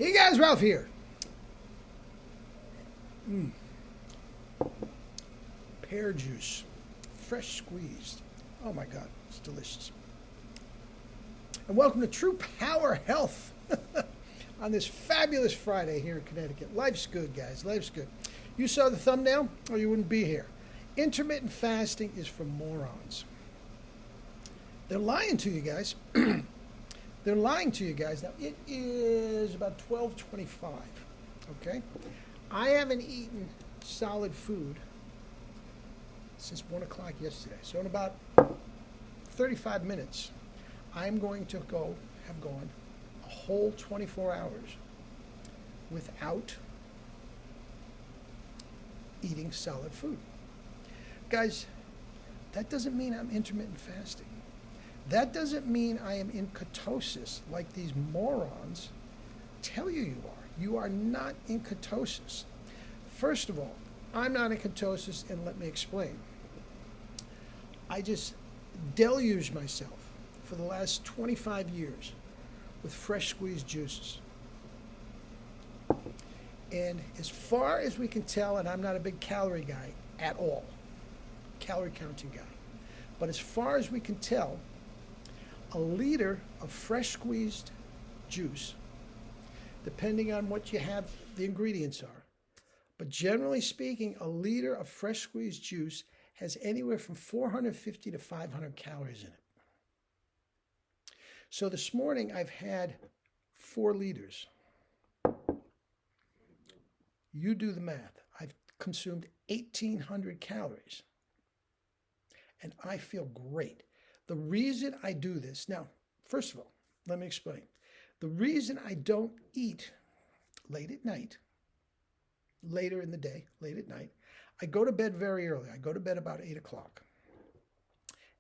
Hey guys, Ralph here. Pear juice, fresh squeezed. Oh my God, it's delicious. And welcome to True Power Health on this fabulous Friday here in Connecticut. Life's good, guys. Life's good. You saw the thumbnail, or you wouldn't be here. Intermittent fasting is for morons. They're lying to you guys. They're lying to you guys. Now, it is about 12:25, okay? I haven't eaten solid food since 1 o'clock yesterday. So in about 35 minutes, I'm going to have gone a whole 24 hours without eating solid food. Guys, that doesn't mean I'm intermittent fasting. That doesn't mean I am in ketosis like these morons tell you you are. You are not in ketosis. First of all, I'm not in ketosis, and let me explain. I just deluge myself for the last 25 years with fresh squeezed juices. And as far as we can tell, and I'm not a big calorie guy at all, calorie counting guy, but as far as we can tell, a liter of fresh squeezed juice, depending on what you have, the ingredients are. But generally speaking, a liter of fresh squeezed juice has anywhere from 450 to 500 calories in it. So this morning I've had 4 liters. You do the math. I've consumed 1,800 calories. And I feel great. The reason I do this, now, first of all, let me explain. The reason I don't eat late at night, later in the day, late at night, I go to bed very early. I go to bed about 8 o'clock.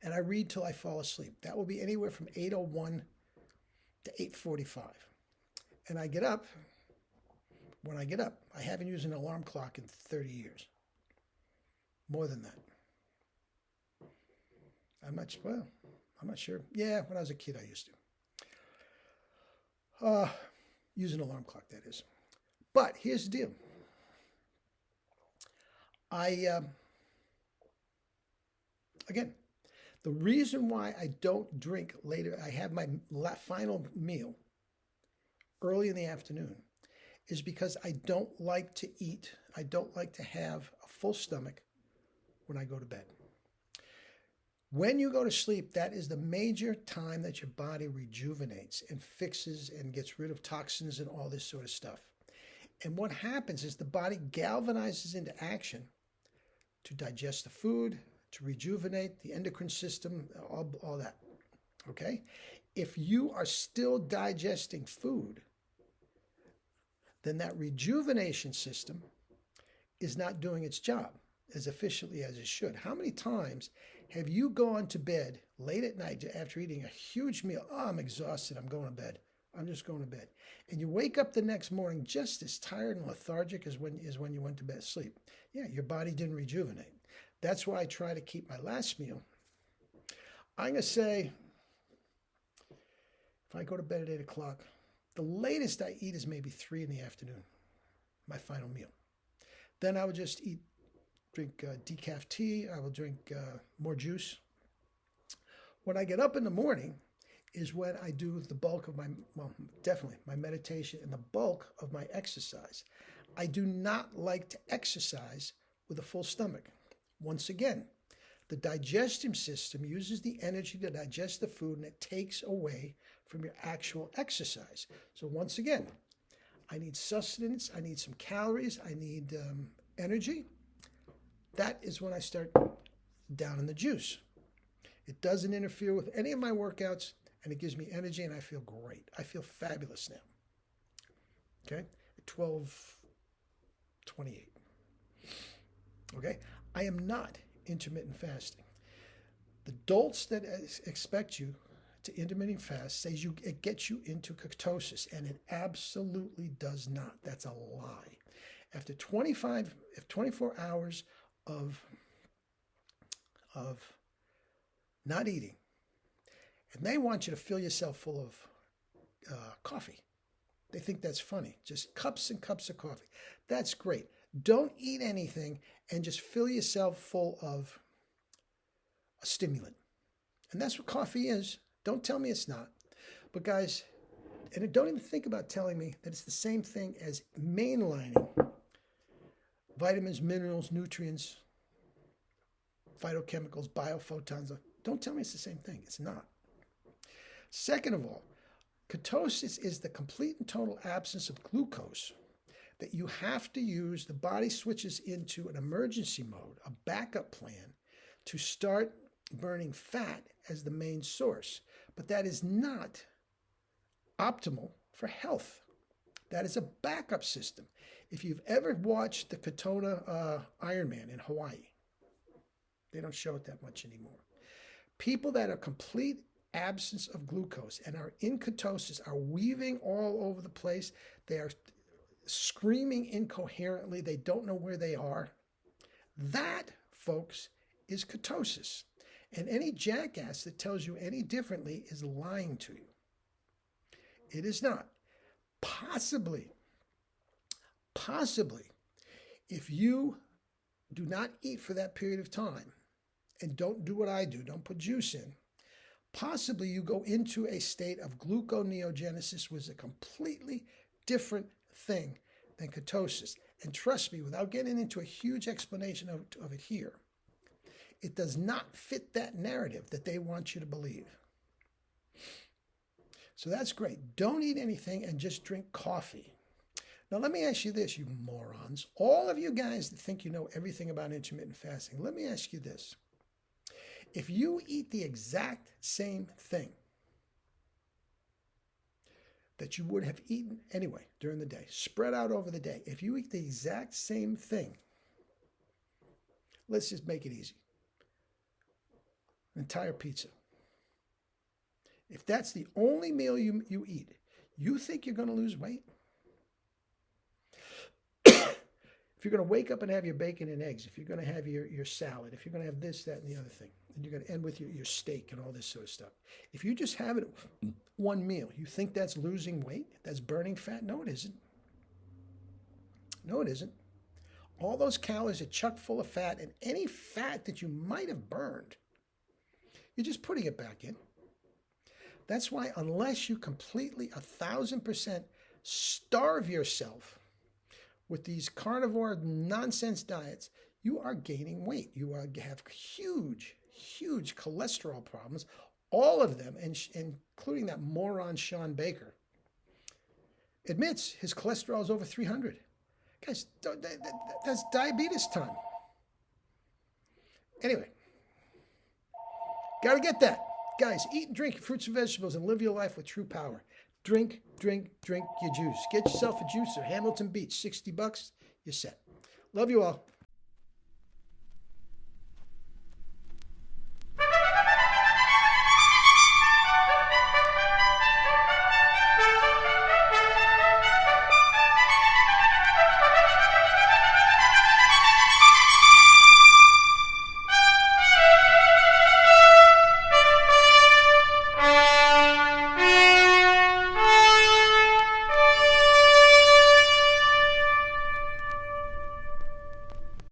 And I read till I fall asleep. That will be anywhere from 8:01 to 8:45. And I get up. When I get up, I haven't used an alarm clock in 30 years. More than that. I'm not sure. Yeah, when I was a kid, I used to. Use an alarm clock, that is. But here's the deal. Again, the reason why I don't drink later, I have my final meal early in the afternoon, is because I don't like to eat. I don't like to have a full stomach when I go to bed. When you go to sleep, that is the major time that your body rejuvenates and fixes and gets rid of toxins and all this sort of stuff. And what happens is the body galvanizes into action to digest the food, to rejuvenate the endocrine system, all that, okay? If you are still digesting food, then that rejuvenation system is not doing its job as efficiently as it should. How many times have you gone to bed late at night after eating a huge meal? Oh, I'm exhausted. I'm going to bed. I'm just going to bed. And you wake up the next morning just as tired and lethargic as when you went to bed sleep. Yeah, your body didn't rejuvenate. That's why I try to keep my last meal. I'm going to say, if I go to bed at 8 o'clock, the latest I eat is maybe 3 in the afternoon, my final meal. Then I would just drink decaf tea. I will drink more juice. When I get up in the morning is when I do the bulk of definitely my meditation and the bulk of my exercise. I do not like to exercise with a full stomach. Once again, the digestive system uses the energy to digest the food, and it takes away from your actual exercise. So once again, I need sustenance, I need some calories, I need energy. That is when I start down in the juice. It doesn't interfere with any of my workouts, and it gives me energy, and I feel great. I feel fabulous now. Okay? At 12:28. Okay? I am not intermittent fasting. The dolts that expect you to intermittent fast says it gets you into ketosis, and it absolutely does not. That's a lie. After 24 hours of not eating, and they want you to fill yourself full of coffee. They think that's funny. Just cups and cups of coffee. That's great. Don't eat anything and just fill yourself full of a stimulant. And that's what coffee is. Don't tell me it's not. But guys, and don't even think about telling me that it's the same thing as mainlining vitamins, minerals, nutrients, phytochemicals, biophotons. Don't tell me it's the same thing. It's not. Second of all, ketosis is the complete and total absence of glucose that you have to use. The body switches into an emergency mode, a backup plan, to start burning fat as the main source. But that is not optimal for health. That is a backup system. If you've ever watched the Katona Ironman in Hawaii, they don't show it that much anymore. People that are complete absence of glucose and are in ketosis are weaving all over the place. They are screaming incoherently. They don't know where they are. That, folks, is ketosis. And any jackass that tells you any differently is lying to you. It is not. Possibly, if you do not eat for that period of time and don't do what I do, don't put juice in, possibly you go into a state of gluconeogenesis, which is a completely different thing than ketosis. And trust me, without getting into a huge explanation of it here, it does not fit that narrative that they want you to believe. So that's great. Don't eat anything and just drink coffee. Now, let me ask you this, you morons. All of you guys that think you know everything about intermittent fasting, let me ask you this. If you eat the exact same thing that you would have eaten anyway during the day, spread out over the day, if you eat the exact same thing, let's just make it easy. An entire pizza. If that's the only meal you eat, you think you're going to lose weight? If you're going to wake up and have your bacon and eggs, if you're going to have your salad, if you're going to have this, that, and the other thing, and you're going to end with your steak and all this sort of stuff. If you just have it one meal, you think that's losing weight? That's burning fat? No, it isn't. No, it isn't. All those calories are chock full of fat, and any fat that you might have burned, you're just putting it back in. That's why unless you completely 1,000% starve yourself with these carnivore nonsense diets, you are gaining weight. You have huge, huge cholesterol problems. All of them, including that moron Sean Baker, admits his cholesterol is over 300. Guys, that's diabetes time. Anyway, got to get that. Guys, eat and drink fruits and vegetables and live your life with true power. Drink your juice. Get yourself a juicer. Hamilton Beach, $60. You're set. Love you all.